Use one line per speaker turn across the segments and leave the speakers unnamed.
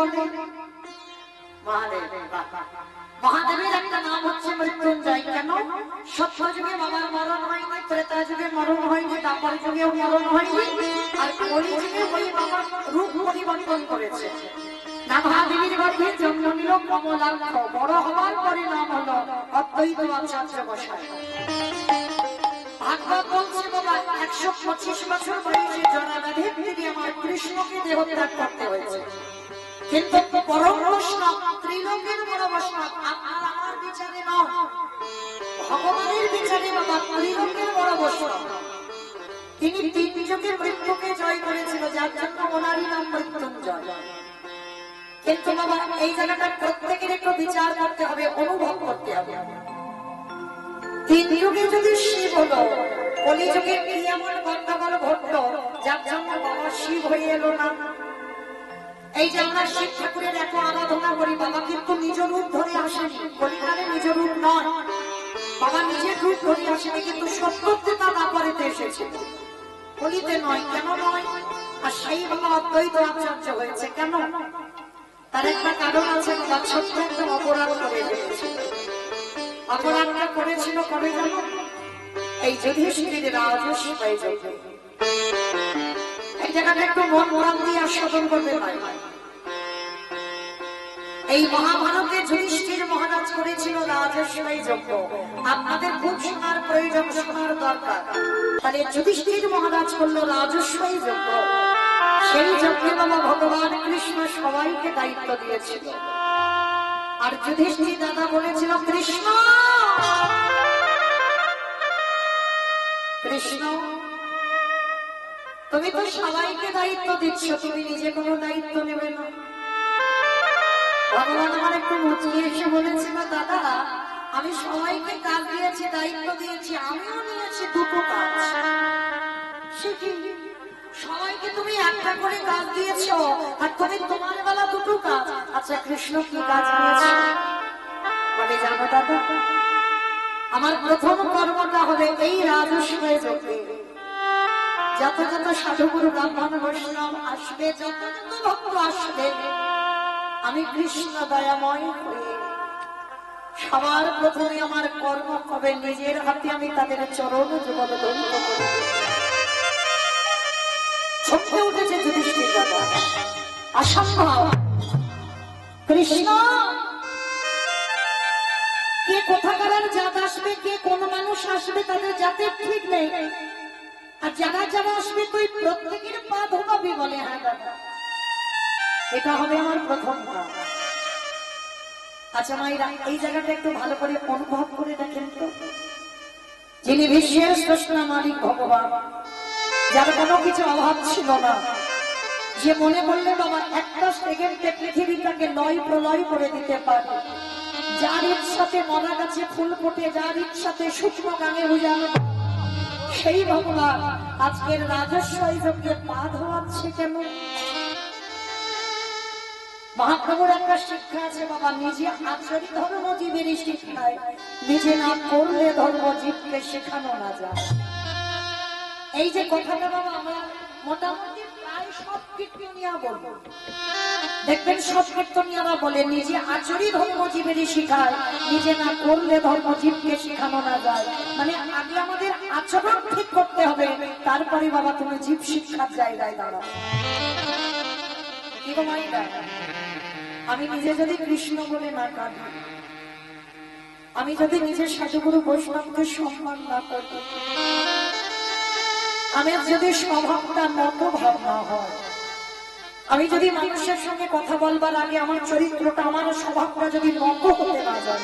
বলে মহাদেব। মহাদেবের একটা নাম হচ্ছে মৃত্যুঞ্জয়। কেন? সত্য যুগে বাবার মরণ হয়নি, ত্রেতা যুগে মরণ হয়নি, দ্বাপর যুগেও মরণ হয়নি, আর কলি যুগে ওই বাবার রূপ পরিবর্তন করেছে। নাভাদেবীর গর্ভে জন্ম নিল কমলাক্ষ, বড় হওয়ার পরে নাম হলো অদ্বৈত আচার্য গোসাই। ভাগবত বলছে বাবা 125 বছর বয়সে জরাব্যাধির তিনি আমার কৃষ্ণকে দেহত্যাগ করতে হয়েছে। কিন্তু পরম বৈষ্ণব, ত্রিলোকের বড় বৈষ্ণব, আপনার আমার বিচারে নয়, ভগবানের বিচারে বাবা ত্রিলোকের বড় বৈষ্ণব। তিনি 3 যুগে মৃত্যুকে জয় করেছিল, যার জন্য ওনারই নাম মৃত্যুঞ্জয়। কিন্তু বাবা এই জায়গাটা প্রত্যেকের একটু বিচার করতে হবে, অনুভব করতে হবে। 3 যুগে যদি শিব হলো, কলি যুগে কি এমন গন্ডগোল ঘটলো যার জন্য বাবা শিব হয়ে এলো না? এই যে আমরা শিব ঠাকুরের এত আরাধনা করি, বাবা কিন্তু নিজ রূপ ধরে আসেনি, কলিকালে নিজ রূপ নয়, বাবা নিজের রূপ ধরে আসেনি, কিন্তু সত্যতা ব্যাপারেতে এসেছিল, কলিতে নয়। কেন নয়? আর সেই বাবা অদ্বৈত আচার্য হয়েছে কেন? তার একটা কারণ আছে বাবা, ছোট্ট একটা অপরাধ করে ফেলেছিল। অপরাধটা করেছিল কবে জানো? এই যুধিষ্ঠির রাজস্বই যজ্ঞে। এই জায়গাটা একটু মন মন দিয়ে আস্বাদন করতে পারে। এই মহাভারতে যুধিষ্ঠির মহারাজ করেছিল রাজস্বই যজ্ঞ। আপনাদের খুব শোনার প্রয়োজন, শোনার দরকার। তাহলে যুধিষ্ঠির মহারাজ করলো রাজস্বই যজ্ঞ। সেই যজ্ঞে বাবা ভগবান কৃষ্ণ সবাইকে দায়িত্ব দিয়েছিল। আর যুধিষ্ঠির দাদা বলেছিল, কৃষ্ণ কৃষ্ণ তুমি তো সবাইকে দায়িত্ব দিচ্ছ, তুমি নিজে কোনো দায়িত্ব নেবে না। ভগবান আমার একটু মুচিয়ে এসে বলেছিল, দাদা আমি সবাইকে কাজ দিয়েছি, দায়িত্ব দিয়েছি, আমিও নিয়েছি 2টো কাজ। সে কি? সবাইকে তুমি একটা করে কাজ দিয়েছ, আর তুমি তোমার বেলা 2টো কাজ। আচ্ছা কৃষ্ণ কি কাজ নিয়েছে বলে জানো দাদা? আমার প্রথম কর্মটা হবে এই রাজস্বই যজ্ঞে যত যত সাধুগুরু ব্রাহ্মণ বৈষ্ণব আসবে, যত যত ভক্ত আসবে, আমি কৃষ্ণ দয়াময় হয়ে সবার প্রথমে আমার কর্ম হবে নিজের হাতে আমি তাদের চরণ যুগল ধন্য করব। চমকে উঠেছে যুধিষ্ঠির দাদা, অসম্ভব। কৃষ্ণ কে কোথাকার জাত আসবে, কে কোন মানুষ আসবে, তাদের জাতের ঠিক নেই, আর যারা যারা আসবে তুই প্রত্যেকের পা ধোবাবি বলে। হ্যাঁ দাদা, এটা হবে আমার প্রথম কাজ। আচ্ছা মাইরা এই জায়গাটা একটু ভালো করে অনুভব করে দেখেন তো, যিনি বিশ্বের স্রষ্টা মালিক ভগবান, যার কোনো কিছু অভাব ছিল না, যে মনে করলে বাবা একটা সেকেন্ডে পৃথিবীটাকে লয় প্রলয় করে দিতে পারে, যার ইচ্ছাতে মরা গাছে ফুল ফোটে, যার ইচ্ছাতে শুকনো গাঙে উজানো, সেই ভগবান আজকের রাজস্বই যজ্ঞে পা ধোয়াচ্ছে কেন? মহাপ্রভুর একটা শিক্ষা আছে বাবা, নিজে আচরি ধর্ম জীবের শিক্ষায়, নিজে না করলে ধর্ম জীবকে শেখানো না যায়। এই যে কথাটা বাবা আমরা মোটামুটি প্রায় সব কীর্তনিয়া বলবো, দেখবেন সব কীর্তনিয়ারা বলে নিজে আচরি ধর্ম জীবের শিখায়, নিজে না করলে ধর্ম জীবকে শেখানো না যায়। মানে আগে আমাদের আচরণ ঠিক করতে হবে, তারপরে বাবা তুমি জীব শিক্ষার জায়গায় দাঁড়াও। কি মাইরা আমি নিজে যদি কৃষ্ণ বলে না কাঁদি, আমি যদি নিজের সাধুগুরু বৈষ্ণবকে সম্মান না করি, আমি যদি স্বভাবটা নত ভাব না হয়, আমি যদি মানুষের সঙ্গে কথা বলবার আগে আমার চরিত্রটা, আমার স্বভাবটা যদি নত হতে না যায়,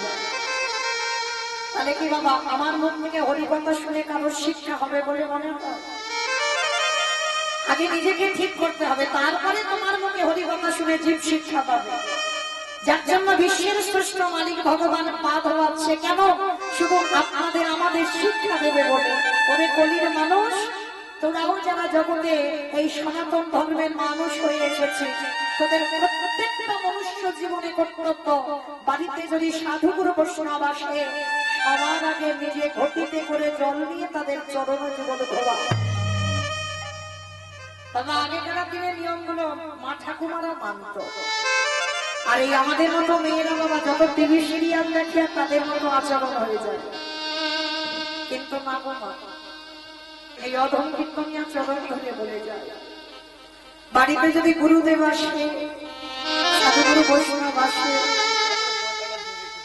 তাহলে কি বাবা আমার মুখ থেকে হরিকথা শুনে কারোর শিক্ষা হবে বলে মনে হয়? আগে নিজেকে ঠিক করতে হবে, তারপরে তোমার মুখে হরিকথা শুনে জীব শিক্ষা পাবে। যার জন্য বিশ্বের শ্রেষ্ঠ মালিক ভগবান পা ধোয়াচ্ছে কেন? শুধু আপনাদের আমাদের শিক্ষা দেবে বলে। ওরে কলির মানুষ, তোরাও যারা জগতে এই সনাতন ধর্মের মানুষ হয়ে এসেছে, তোদের প্রত্যেকটা মনুষ্য জীবনে কর্তব্য, বাড়িতে যদি সাধুগুরু বৈষ্ণব আসে, সবার আগে নিজে ঘটিতে করে জল নিয়ে তাদের চরণ যুগল ধোয়া। তবে আগেকার দিনের নিয়মগুলো ঠাকুমারা মানত। আর এই আমাদের মতো মেয়েরা বাবা যত টিভি সিরিয়াল দেখে তাদের মতো আচরণ হয়ে যায়। কিন্তু না বাবা, এই অধম কীর্তনিয়া চরণ ধরে বলে যায়, বাড়িতে যদি গুরুদেব আসে, সাধুগুরু বৈষ্ণব আসে,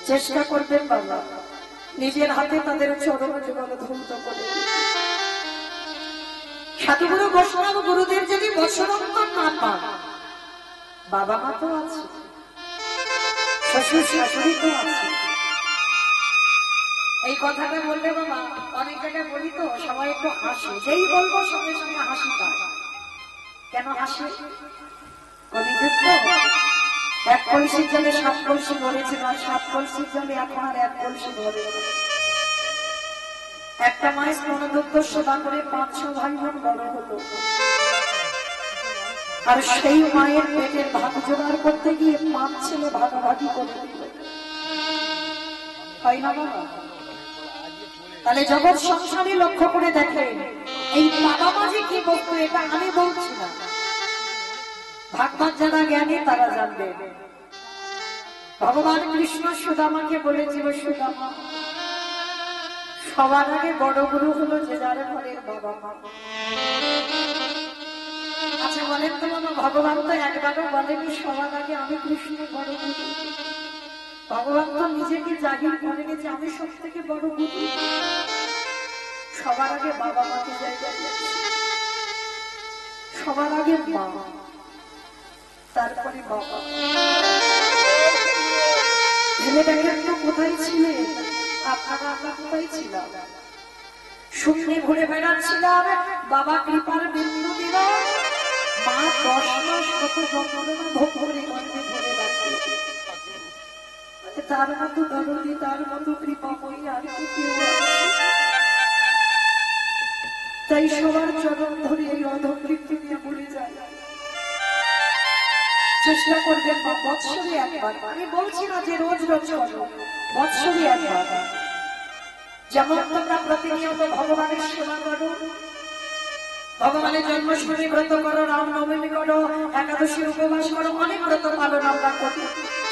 চেষ্টা করবেন বাবা নিজের হাতে তাদের চরণ যুগল ধৌত করে। সাধুগুরু বৈষ্ণব গুরুদেব যদি বছরন্তর না পান, বাবা মা তো আছে, শ্বশুর শাশুড়ি তো আছে। এই কথাটা বললে বাবা অনেক জায়গায় বলি তো সবাই একটু হাসে, যেই বলবো সঙ্গে সঙ্গে হাসি পায়। কেন হাসে? কলিযুগ তো, এক কলসির জলে 7 কলসি ভরেছিল, আর 7 কলসির জলে এখন আর 1 কলসি ভরে। একটা মায়ের স্তনদুগ্ধ সেবা করে 500 ভাই বোন বড় হলো, আর সেই মায়ের পেটের ভাত জোগাড় করতে গিয়ে 5 ছেলে ভাগাভাগি করে দিল, হয় না বাবা? তাহলে জগৎ সংসারে লক্ষ্য করে দেখেন এই বাবা মা যে কি বলতো, এটা আমি বলছি না, ভাগবত যারা জ্ঞানী তারা জানবে। ভগবান কৃষ্ণ সুদামাকে বলেছিল, সুদামা সবার আগে বড় গুরু হলো যে যার ঘরের বাবা মা। আচ্ছা বলেন তো বাবা, ভগবান তো একবারও বলেনি সবার আগে আমি কৃষ্ণ বড় গুরু। ভগবান তো নিজেকে জাহির করেনি যে আমি সব থেকে বড় গুরু। সবার আগে বাবা মাকে জায়গা দিয়েছে, সবার আগে মা, তারপরে বাবা। ভেবে দেখেন তো কোথায় ছিলেন আপনারা, আমরা কোথায় ছিলাম? শূন্যে ঘুরে বেড়াচ্ছিলাম, বাবা কৃপার বিন্দু দিল, মা 10 মাস কত যন্ত্রণা ভোগ করে গর্ভে ধরে রাখল। তার মতো দরদি, তার মতো কৃপাময়ী আর কেউ আছে? তাই সবার চরণ ধরে এই অধম কীর্তি নিয়ে বলে যায়, চেষ্টা করবেন বা বৎসরে একবার, আমি বলছি না যে রোজ রোজ করো, বৎসরে একবার যেমন তোমরা প্রতিনিয়ত ভগবানের সেবা করো, ভগবানের জন্মাষ্টমী ব্রত করো, রামনবমী করো, একাদশীর উপবাস করো, অনেক ব্রত পালন আমরা করি,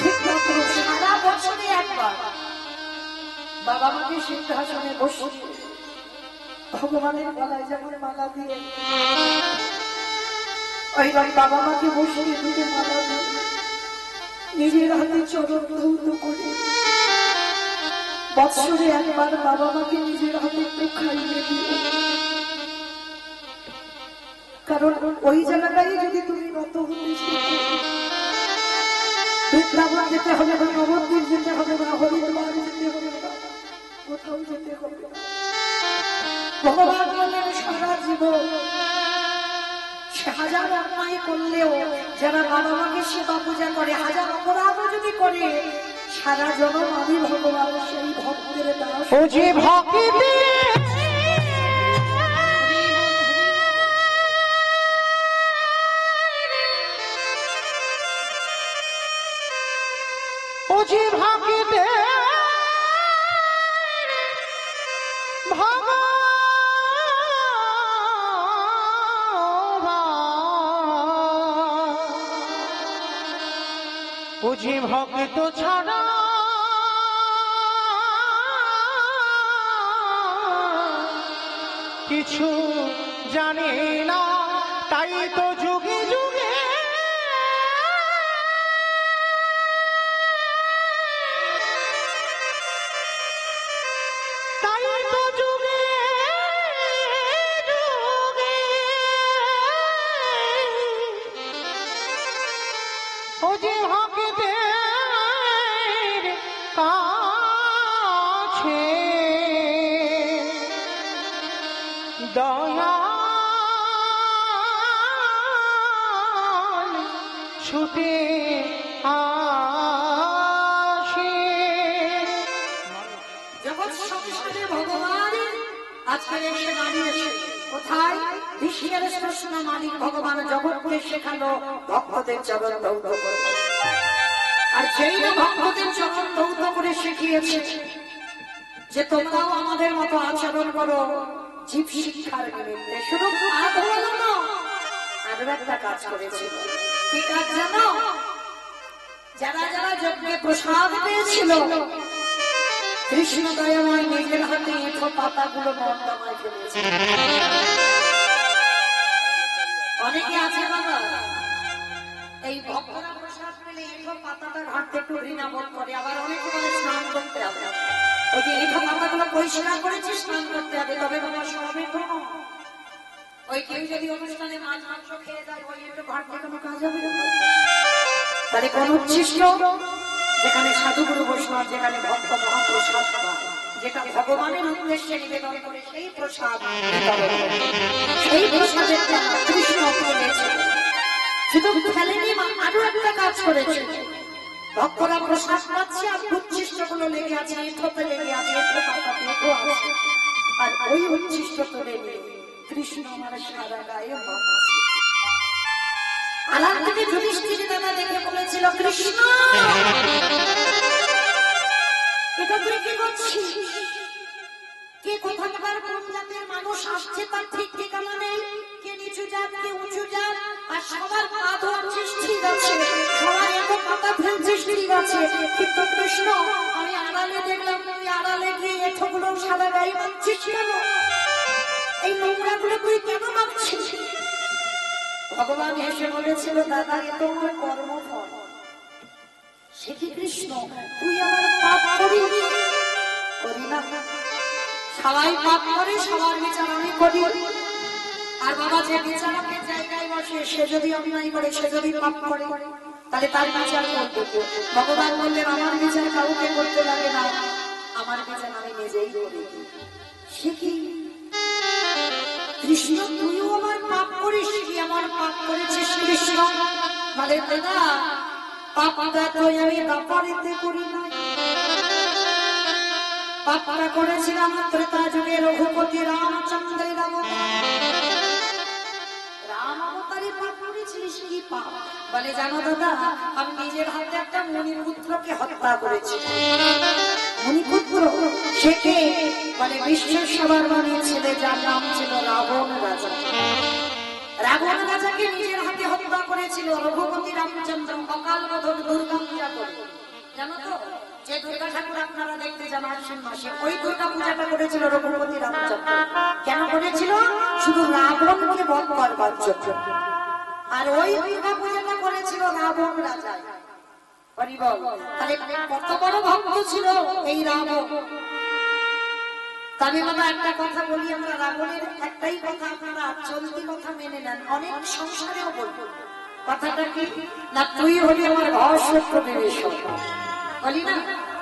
ঠিক মতো সারা বছরে একবার বাবা মাকে সিংহাসনে বসিয়ে ভগবানের গলায় যেমন মালা দিয়ে, ওইবার বাবা মাকে বসিয়ে দুটো মালা দিয়ে নিজের হাতে চরণ ধৌত করে বৎসরে একবার বাবা মাকে নিজের হাতে একটু খাইয়ে দিয়ে। কারণ ওই জায়গাটাই যদি তুমি নত হতে শিখো, বৃন্দাবন যেতে হবে না, নবদ্বীপ যেতে হবে না, হরিদ্বার যেতে হবে না, কোথাও যেতে হবে না। ভগবান বলেন সারা জীবন হাজার অন্যায় করলেও যারা বাবা মাকে সেবা পূজা করে, হাজার অপরাধও যদি করে, সারা জনম আমি ভগবান সেই ভক্তের দাস। ও যে ভক্তি, ও যে ভক্তি বুঝি ভক্ত ছাড়া কিছু জানি না, তাই তো যুগে যুগে ও যে ভক্তের কাছে দয়াল ছুটে আসে। জগৎ সংসারে ভগবান আজকে এসে দাঁড়িয়েছে কোথায়? বিশ্বের শ্রেষ্ঠ মালিক ভগবান জগৎকে শেখালো ভক্তদের চরণ ধৌত করতে। আর যেই না ভক্তদের চরণ ধৌত করে শিখিয়েছে যে তোমরাও আমাদের মতো আচরণ করো জীব শিক্ষার নিমিত্তে, শুধু আরো একটা কাজ করেছিল। কি কাজ জানো? যারা যারা যজ্ঞে প্রসাদ পেয়েছিল কৃষ্ণ দয়াময় নিজের হাতে এঁঠো পাতাগুলো নর্দমায় ফেলেছে। অনেকে আছে বাবা এই ভক্তরা প্রসাদ পেলে এঁঠো পাতাটা ঘাটতে একটু ঘৃণাবোধ করে, আবার অনেকে বলে স্নান করতে হবে। ওই যে এঁঠো পাতাগুলো পরিষ্কার করেছে স্নান করতে হবে, তবে বাবা সবে কোনো ওই কেউ যদি অনুষ্ঠানে মাছ মাংস খেয়ে যায় ওই একটু ঘাটতে কোনো কাজ হবে না। তাহলে কোন উচ্ছিষ্ট যেখানে সাধুগুরু বৈষ্ণব, যেখানে ভক্ত মহাপ্রসাদ পায়, যেটা ভগবানের উদ্দেশ্যে নিবেদন করে সেই প্রসাদ, সেই প্রসাদের কৃষ্ণ পেয়েছে। শুধু ফেলেনি, আরো একটা কাজ করেছে। ভক্তরা প্রসাদ পাচ্ছে আর উচ্ছিষ্ট গুলো লেগে আছে, এঁঠোতে লেগে আছে, এঁঠো পাতাতে এঁঠো আছে, আর ওই উচ্ছিষ্ট তুলে নিয়ে কৃষ্ণ আমার সারা গায়ে মাখছে। আলাদা থেকে যুধিষ্ঠির দাদা দেখে বলেছিল, কৃষ্ণ এটা তুই কি করছিস? কে কোথাকার কোন জাতের মানুষ আসছে তার ঠিক ঠিকানা নেই, কে নিচু জাত কে উঁচু জাত, আর সবার পা ধোয়াচ্ছিস ঠিক আছে, সবার এত পাতা ফেলছিস ঠিক আছে, কিন্তু কৃষ্ণ আমি আড়ালে দেখলাম তুই আড়ালে গিয়ে এঠোগুলো সারা গায়ে মাখছিস কেন? এই নোংরা গুলো তুই কেন মাখছিস? ভগবান এসে বলেছিল, দাদা এ তো আমার কর্মফল। সে কি কৃষ্ণ তুই আমার পাপ করি না? সবাই পাপ করে, সবার বিচার আমি করি। আর বাবা যে বিচারকের জায়গায় বসে সে যদি অন্যায় করে, সে যদি পাপ করে, তাহলে তার বিচার করতে। ভগবান বললেন আমার বিচার কাউকে করতে লাগে না, আমার বিচার আমি নিজেই করি। সে কি কৃষ্ণ তুইও আমার পাপ করিস? কি আমার পাপ করেছিস কৃষ্ণ? বলে দাদা পাপটা তো আমি দাপারিতে করি না, পাপটা করেছিলাম ত্রেতা যুগে রঘুপতি রামচন্দ্রের রাম অবতারে পাপ করেছিলিস। কি পাপ? বলে জানো দাদা আমি নিজের হাতে একটা মণিপুত্রকে হত্যা করেছি। মণিপুত্র সে কে? বলে বিশ্বের সবার মানের ছেলে, যার নাম ছিল রাবণ রাজা। রাবণ রাজাকে নিজের হাতে হত্যা করেছিল রঘুপতি রামচন্দ্র অকাল বোধন দুর্গা পূজা করে। জানো তো যে দুর্গা ঠাকুর আপনারা দেখতে যান আশ্বিন মাসে, ওই দুর্গা পূজাটা করেছিল রঘুপতি রামচন্দ্র। কেন করেছিল? শুধু রাবণকে বধ করবার জন্য। আর ওই দুর্গা পূজাটা করেছিল রাবণ রাজা। তাহলে কত বড় ভক্ত ছিল এই রাবণ। তবে বাবা একটা কথা বলি, আমরা রাবণের একটাই কথা আপনারা চলতি কথা মেনে নেন, অনেক সংসারেও বলবো। কথাটা কি না, তুই হলি আমার ঘর শত্রু বিভীষণ। বলি না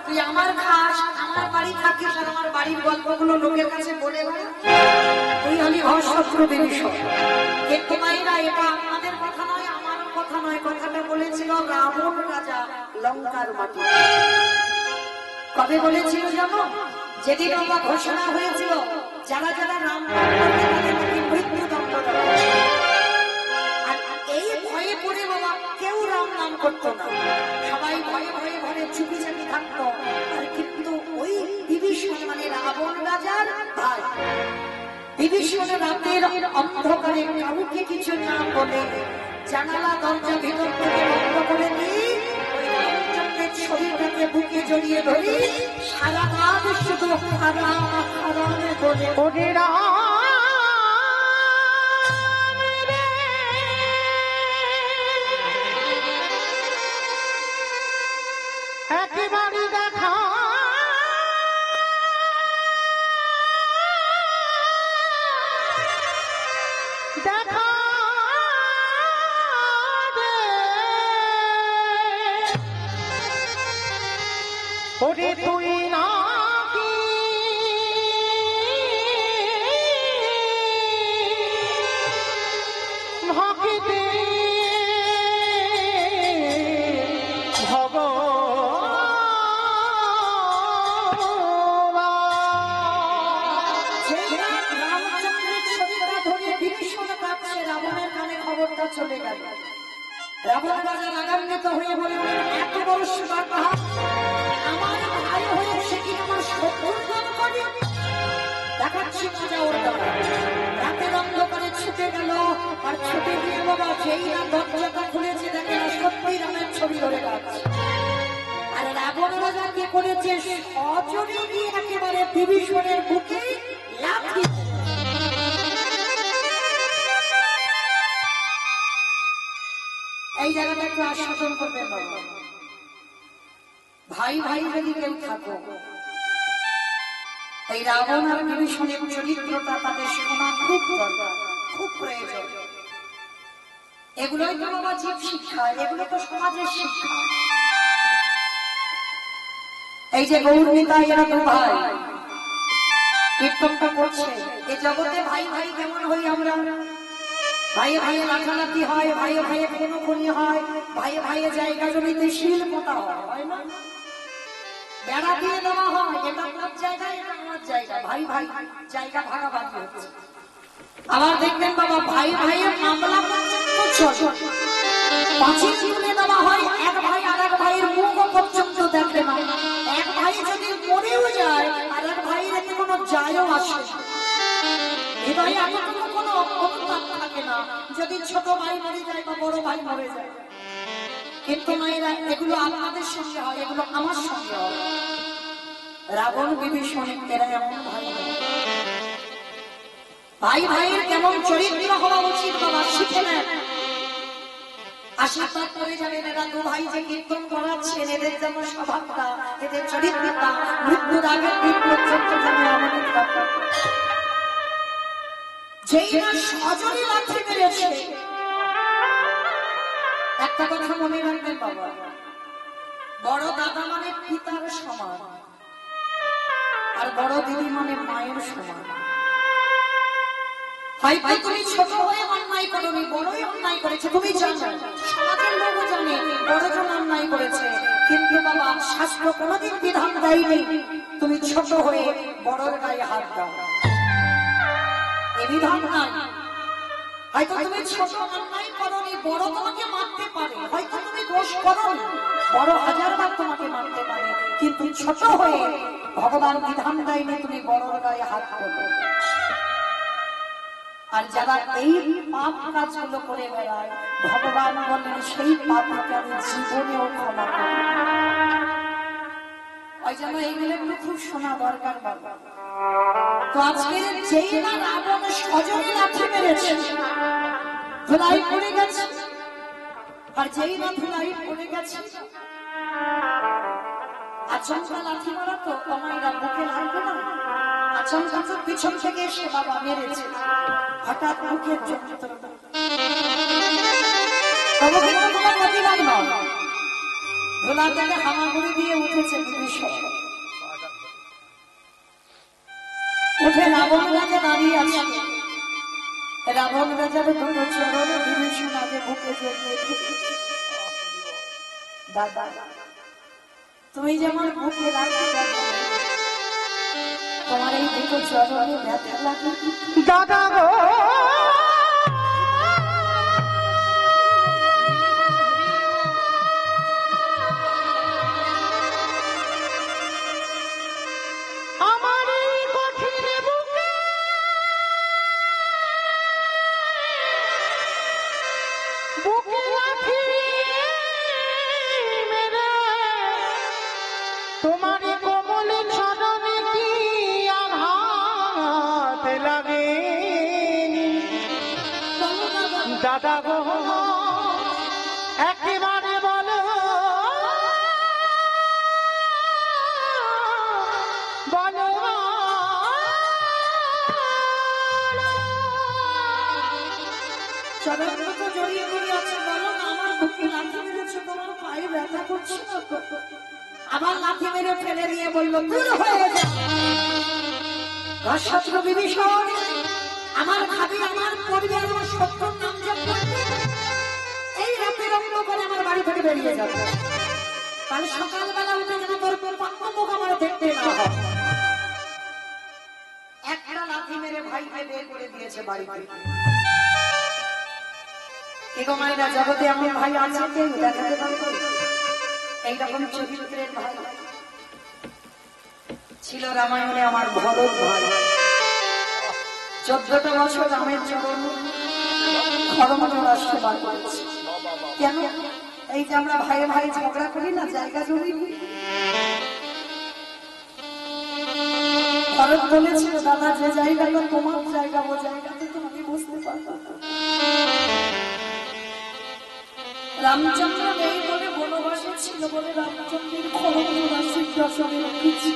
তুই আমার খাস, আমার বাড়ি থাকিস, আর আমার বাড়ির গল্পগুলো লোকের কাছে বলে তুই হলি ঘর শত্রু বিভীষণ। কিন্তু মাইরা এটা আপনাদের কথা নয়, আমারও কথা নয়, কথাটা বলেছিল রাবণ রাজা লঙ্কার মাটি। কবে বলেছিল জানো? যেদিন বাবা ঘোষণা হয়েছিল যারা যারা নাম তাদেরকে মৃত্যুদণ্ড দেওয়া। আর এই ভয়ে পড়ে বাবা কেউ রাম নাম করতো না, সবাই ভয়ে ভয়ে ঘরে চুপি চাপি থাকতো। আর কিন্তু ওই বিভীষণ মানে রাবণ রাজার ভাই বিভীষণ রাতের অন্ধকারে কাউকে কিছু না বলে জানালা দরজা ভিতর থেকে বন্ধ করে দিয়ে শরীরটাকে বুকে জড়িয়ে ধরি, সারা রাত শুধু বলে
একেবারে দেখা দেখা ওরে তুই নাকি ভক্তি
রাবণের কানে খবরটা চলে গেল। রাবণ রাজা রাগান্বিত হয়ে বলে, এত বড় সুদাকা আমার ভাই হয়ে সে কি আমার শত্রুর নাম করে? দেখাচ্ছি মজা ওর দ্বারা। রাতের অন্ধকারে ছুটে গেল, আর ছুটে গিয়ে বাবা যেই না দরজাটা খুলেছে করেছে সজনে গিয়ে একেবারে বিভীষণের বুকে লাথি। এই জায়গাটা একটু আস্বাদন করবেন বাবা। ভাই ভাই যদি কেউ থাকো, এই রাবণ আর বিভীষণের চরিত্রটা তাদের শোনা খুব দরকার, খুব প্রয়োজন। এগুলোই তো বাবা জীব শিক্ষা, এগুলো তো সমাজের শিক্ষা। এই যে গৌরমিতা এরা তো ভাই কীর্তনটা করছে, এ জগতে ভাই ভাই কেমন হই আমরা? ভাইয়ে ভাইয়ে লাঠালাঠি হয়, ভাইয়ে ভাইয়ে খুনোখুনি হয়, ভাইয়ে ভাইয়ে জায়গা জমিতে শিল পোতা হয় না? বেড়া দিয়ে দেওয়া হয়, এটা আপনার জায়গা, এটা আমার জায়গা, ভাই ভাই জায়গা ভাগাভাগি হচ্ছে। আবার দেখবেন বাবা ভাই ভাইয়ের মামলা পর্যন্ত চলে, পাঁচিল তুলে দেওয়া হয়, এক ভাই আর এক ভাইয়ের মুখ পর্যন্ত দেখে না। এক ভাই যদি মরেও যায় আর এক ভাইয়ের এতে কোনো যায়ও আসে না, হৃদয়ে এতটুকু কোনো অনুতাপ থাকে না যদি ছোট ভাই মরে যায় বা বড় ভাই মরে যায়। কিন্তু মায়েরা এগুলো আপনাদের সঙ্গে হয়, এগুলো আমার সঙ্গে হয়। রাবণ বিভীষণ এরা এমন ভাই ভাই ভাইয়ের কেমন চরিত্র হওয়া উচিত বাবা শিখে নেন। আশীর্বাদ করে যাবেন এরা দু ভাই যে কীর্তন করাচ্ছেন, এদের যেন স্বভাবটা, এদের চরিত্রটা মৃত্যুর আগের দিন পর্যন্ত যেন এমনই থাকে। যেই না সজনে লাথি মেরেছে, একটা কথা মনে রাখবেন বাবা, বড় দাদা মানে পিতার সমান আর বড় দিদি মানে মায়ের সমান। হয়তো তুমি ছোট হয়ে অন্যায় করোনি, বড়ই অন্যায় করেছে, তুমি জানো, সমাজের লোকও জানে বড়জন অন্যায় করেছে, কিন্তু বাবা শাস্ত্র কোনোদিন বিধান দেয়নি তুমি ছোট হয়ে বড়র গায়ে হাত দাও, এ বিধান নাই। হয়তো তুমি ছোট অন্যায় করোনি, বড় তোমাকে মারতে পারে, হয়তো তুমি দোষ করোনি, বড় হাজারবার তোমাকে মারতে পারে, কিন্তু ছোট হয়ে ভগবান বিধান দেয়নি তুমি বড়র গায়ে হাত করো। আর যারা এই পাপ কাজগুলো করে বেড়ায়, ভগবান বলেন সেই পাপকে আমি জীবনেও ক্ষমা করি। ওই জন্য এইগুলো একটু খুব শোনা দরকার বাবা। তো আজকে যেই না রাবণ সজনে লাথি মেরেছে, ধুলাই পড়ে গেছে, আর যেই না ধুলাই পড়ে গেছে, আচমকা লাথি মারা তো আমায়রা বুকে লাগবে না, আচমকা তো পিছন থেকে এসে বাবা মেরেছে, হঠাৎ বুকের যন্ত্রণা, তবে কিন্তু তোমার প্রতিবাদ নয়, ধুলার তাকে হামাগুড়ি দিয়ে উঠেছে বিভীষণ, উঠে রাবণ রাজা দাঁড়িয়ে আছে, রাবণ রাজার দুটো চরণ বিভীষণ আগে বুকে জড়িয়ে ধরেছে। দাদা তুমি যেমন বুকে রাখতে তোমার এই দুটো চরণে ব্যথা লাগে
দাদা গো, আমার এই কঠিন বুকে বুকে লাথি মেরে তোমার কোমল চরণে কি আঘাত লাগে দাদা গো, একেবারে বলো বলো
চরণ দুটো জড়িয়ে ধরে আছে, বলো না আমার বুকে লাথি মেরেছে, তোমার পায়ে ব্যথা করছে না তো? আবার লাথি মেরে ফেলে দিয়ে বললো দূর হয়ে যা ঘরশত্র বিভীষণ, আমার ভাবি আমার পড়বে, আমার শত্রুর নাম জপ করবে, এই রাতের অন্ধকারে আমার বাড়ি থেকে বেরিয়ে যাবে, কাল সকালবেলা উঠে যেন তোর মুখ আমার দেখতে না হয়। একটা লাথি মেরে ভাইকে বের করে দিয়েছে বাড়িতে। এগো মায়েরা, জগতে এমন ভাই আছে কেউ দেখাতে পারবে? এইরকম চরিত্রের ভাই ছিল রামায়ণে আমার ভরত ভাই, 14টা বছর রামের চরণ ধর্মজোড়া সেবা করেছে। কেন? এই যে আমরা ভাই ভাই ঝগড়া করি না, জায়গা জমি, ভরত বলেছিল দাদা যে জায়গাটা তোমার জায়গা ও জায়গাতে তুমি বুঝতে পারবে। রামচন্দ্র নেই বলে বনবাসে ছিল বলে রামচন্দ্রের খড়গরাশি দশমে রেখেছি।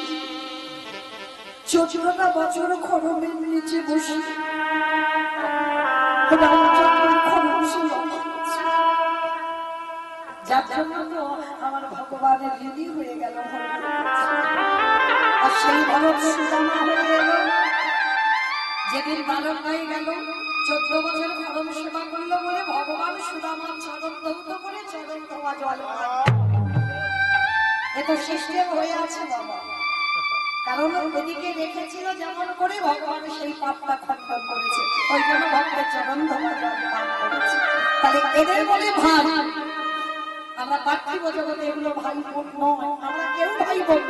14টা বছর খড়মের নিচে বসে রামচন্দ্রের খড়গরাশি যার জন্য তো আমার ভগবানের ঋণী হয়ে গেল। আর সেই ভরত সুদামা হয়ে গেল। যেদিন বালক হয়ে গেল 14 বছর খড়ম সেবা করলো বলে ভগবান সুদামার চরণ ধৌত করে চরণ ধোয়া জল এত সিস্টেম হয়ে আছে বাবা। কারণ ওদিকে রেখেছিল যেমন করে ভগবান সেই পাপটা খণ্ডন করেছে, ওই জন্য ভক্তের চরণ ধোয়া জল পান করেছে। তাহলে এদের বলে ভাই, আমরা পার্থিব জগতে এগুলো ভাই বোন নয়, আমরা কেউ ভাই বোন।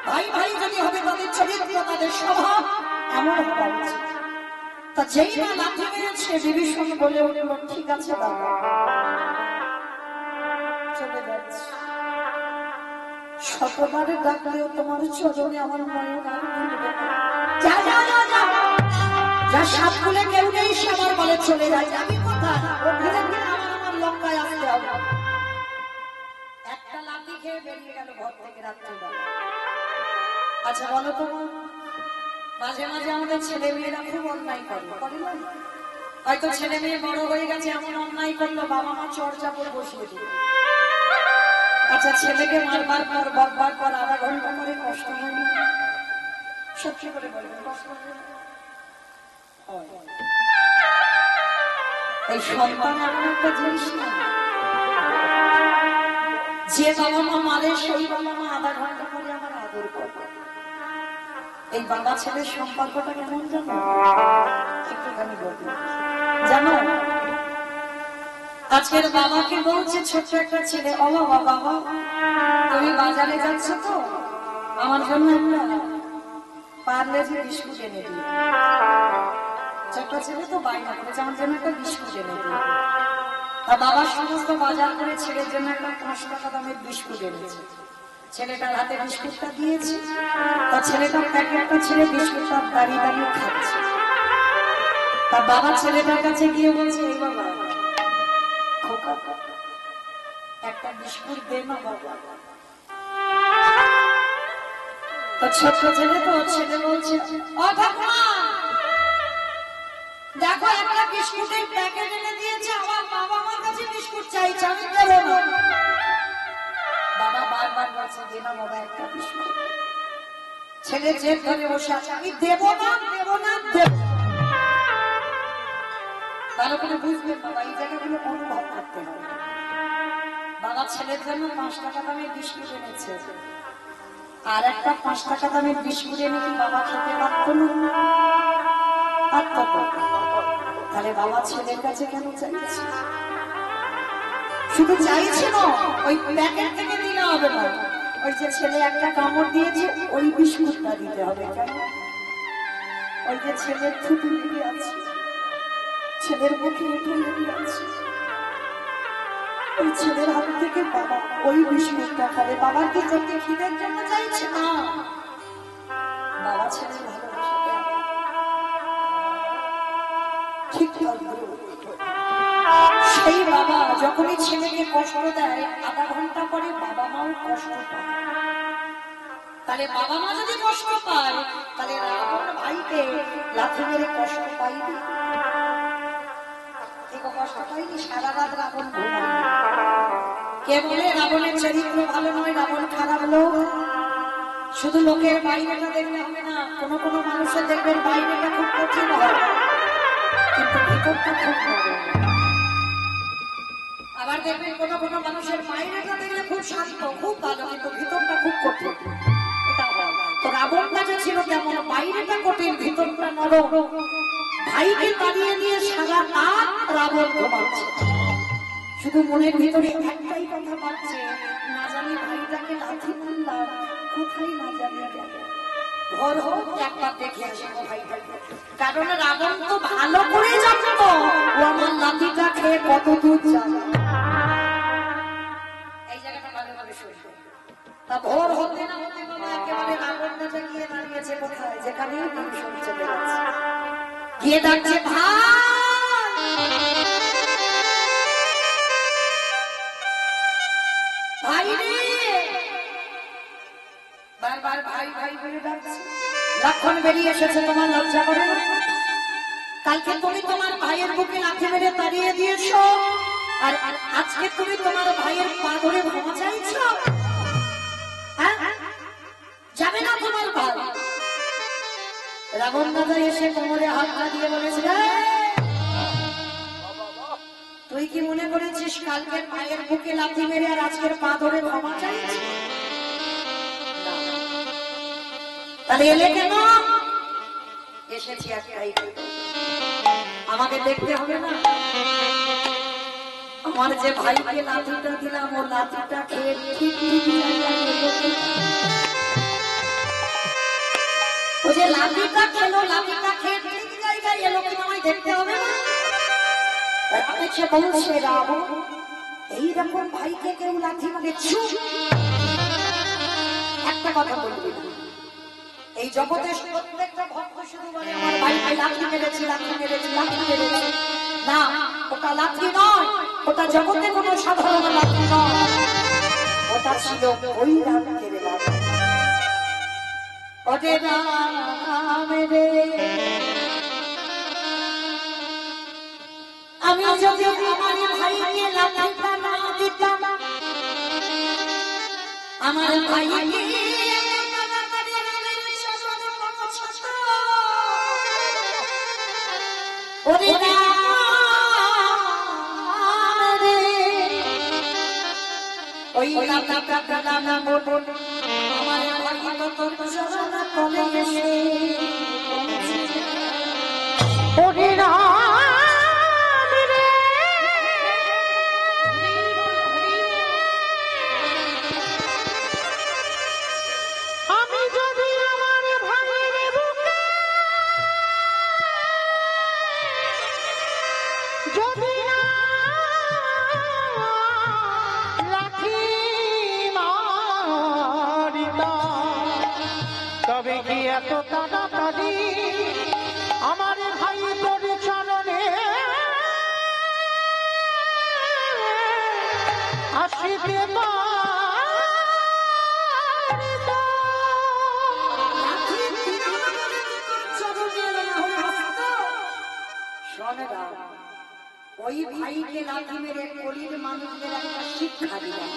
ভাই ভাই যদি হবে তাদের চরিত্র তাদের স্বভাব এমন হওয়া উচিত। তা যেই না লাঠি মেরেছে বিভীষণ বলে উঠল ঠিক আছে বাবা চলে যাচ্ছে। শতবার ডাকলেও তোমার চরণে আমার নয়ন আর মিলবে না। যা যা যা যা যা সাপ খুলে কেউ নেই সে আমার বলে চলে যায়। আমি কোথায় ও ধীরে ধীরে আমার লঙ্কায় আসতে হবে। একটা লাঠি খেয়ে বেরিয়ে গেল ঘর থেকে রাত্রিবেলা। আচ্ছা বলো তো, মাঝে মাঝে আমাদের ছেলে মেয়েরা খুব অন্যায় করে না? হয়তো ছেলে মেয়ে বড় হয়ে গেছে এমন অন্যায় করলো বাবা মা চর্চা করে বসিয়ে দিল। আচ্ছা ছেলেকে মারবার পর বকবার পর আধা ঘন্টা করে কষ্ট হয় না? সত্যি করে বলবেন কষ্ট হয়? এই সন্তান এমন একটা জিনিস না, যে বাবা মা মারে সেই বাবা মা আধা ঘন্টা করে আমার আদর করবে। এই বাবা ছেলের সম্পর্কটা কেমন জানো? একটুখানি বলবো জানো, আজকের বাবাকে বলছে ছোট্ট একটা ছেলে, ও বাবা বাবা তুমি বাজারে যাচ্ছ তো আমার জন্য একটা পার্লেজি বিস্কুট এনে দিও। ছোট্ট ছেলে তো বায়না করেছে আমার জন্য একটা বিস্কুট এনে দিও। আর বাবা সমস্ত বাজার করে ছেলের জন্য একটা 5 টাকা দামের বিস্কুট এনেছে। ছেলেটার হাতে বিস্কুটটা দিয়েছে, তার ছেলেটার প্যাকেটটা ছেড়ে বিস্কুটটা দাঁড়িয়ে দাঁড়িয়ে খাচ্ছে। তার বাবা ছেলেটার কাছে গিয়ে বলছে এই বাবা খোকা একটা বিস্কুট দে না বাবা। তো ছোট্ট ছেলে তো ছেলে বলছে ও ঠাকুমা দেখো একটা বিস্কুটের প্যাকেট এনে দিয়েছে, আমার বাবা আমার কাছে বিস্কুট চাইছে আমি দেবো না। বাবা বারবার বলছে যে না বাবা একটা বিস্কুট। ছেলে জেদ ধরে বসে আছে আমি দেবো না দেবো না দেব। ভালো করে বুঝবেন বাবা এই জায়গাগুলো অনুভব করতে হবে। বাবা ছেলের জন্য 5 টাকা দামের বিস্কুট এনেছে, আর একটা 5 টাকা দামের বিস্কুট এনে কি বাবা খেতে পারত না? পারত তো। তাহলে বাবা ছেলের কাছে কেন চাইছে? শুধু চাইছে না, ওই প্যাকেট থেকে দিলে হবে না, ওই যে ছেলে একটা কামড় দিয়েছে ওই বিস্কুটটা দিতে হবে। কেন? ওই যে ছেলের থুতু লেগে আছে, ছেলের মুখে উঠে লেগে আছে, ওই ছেলের হাত থেকে বাবা ওই বিস্কুটটা খাবে। বাবার কি চোখে খিদের জন্য চাইছে না, বাবা ছেলের ভালোবাসাটা ঠিক থাকবে। সেই বাবা যখনই ছেলেকে কষ্ট দেয় আধা ঘন্টা পরে বাবা মাও কষ্ট পায়। তাহলে বাবা মা যদি কষ্ট পায় তাহলে রাবণ ভাইকে লাথি মেরে কষ্ট পাইনি? কষ্ট পাইনি? সারা রাত রাবণ ঘুমায়। কে বলে রাবণের চরিত্র ভালো নয়, রাবণ খারাপ লোক? শুধু লোকের বাইরেটা দেখলে হবে না, কোন কোন মানুষের দেখবেন বাইরেটা খুব কঠিন হয় কিন্তু ভিতরটা খুব ভালো। আবার দেখবেন কোন কোন মানুষের বাইরেটা দেখলে খুব শান্ত খুব ভালো কিন্তু ভিতরটা খুব কঠিন। এটা হয়। তো রাবণটা যে ছিল তেমন, বাইরেটা কঠিন ভিতরটা নরম। ভাইকে তাড়িয়ে দিয়ে সারা রাত রাবণ ঘুমাচ্ছে, শুধু মনের ভিতরে একটাই কথা পাচ্ছে না জানি ভাইটাকে লাথি মারলাম কোথায় না জানি গেল, ভোর হোক একবার দেখে আসে ভাইটাকে। কারণ রাবণ তো ভালো করে জানতো ও আমার লাঠিটা খেয়ে কত দূর যাবে। এই জায়গাটা ভালোভাবে শুনবে। তা ভোর হতে না হতে বাবা একেবারে রাবণটা গিয়ে দাঁড়িয়েছে কোথায়, যেখানেই বিভীষণ চলে গেছে, গিয়ে ডাকছে ভাই রে, বারবার ভাই ভাই বলে ডাকছে। লক্ষণ বেরিয়ে এসেছে, তোমার লজ্জা করে না? কালকে তুমি তোমার ভাইয়ের বুকে লাথি মেরে তাড়িয়ে দিয়েছো, আর আজকে তুমি তোমার ভাইয়ের পা ধরে ক্ষমা চাইছো? যাবে না তোমার ভাই? রাবণ দাদা এসে কোমরে হাত দিয়ে বলেছে, তুই কি মনে করেছিস কালকের ভাইয়ের বুকে লাথি মেরে আর আজকের পা ধরে ক্ষমা চাইছি? তাহলে এলে কেন? এসেছি একটাই, আমাকে দেখতে হবে না আমার যে ভাইকে লাঠিটা দিলাম ও লাঠিটা খেয়ে ঠিক ও যে লাঠিটা খেলো, লাঠিটা খেয়ে ঠিক জায়গায় এলো কিনা আমায় দেখতে হবে না? সে বলছে রাবণ, এইরকম ভাইকে কেউ লাঠি মানে একটা কথা বলবি না। এই জগতে প্রত্যেকটা ভক্ত শুধু বলে আমার ভাইকে লাঠি মেরেছি, লাঠি মেরেছি, লাঠি মেরেছি। না, ওটা লাঠি নয়, ওটা জগতে কোনো সাধারণ লাঠি নয়, ওটা ছিল ওই রামের লাঠি। ওরে রাম রে, আমি যদি আমার ভাইকে লাঠিটা না দিতাম, আমার ভাইকে ওরে রাম রে, ওই লাঠিটা দিলাম না বল, আমার ভাই তোর চরণ তলে এসে
ওরে রাম রে, আমি যদি আমার ভাইয়ের বুকে যদি না লাঠি মারিতাম, তবে কি এত তাড়াতাড়ি আমার ভাই তোর চরণে আসিতে পারিতাম?
ওই ভাইকে লাঠি মেরে কলির মানুষদের একটা শিক্ষা দিলাম।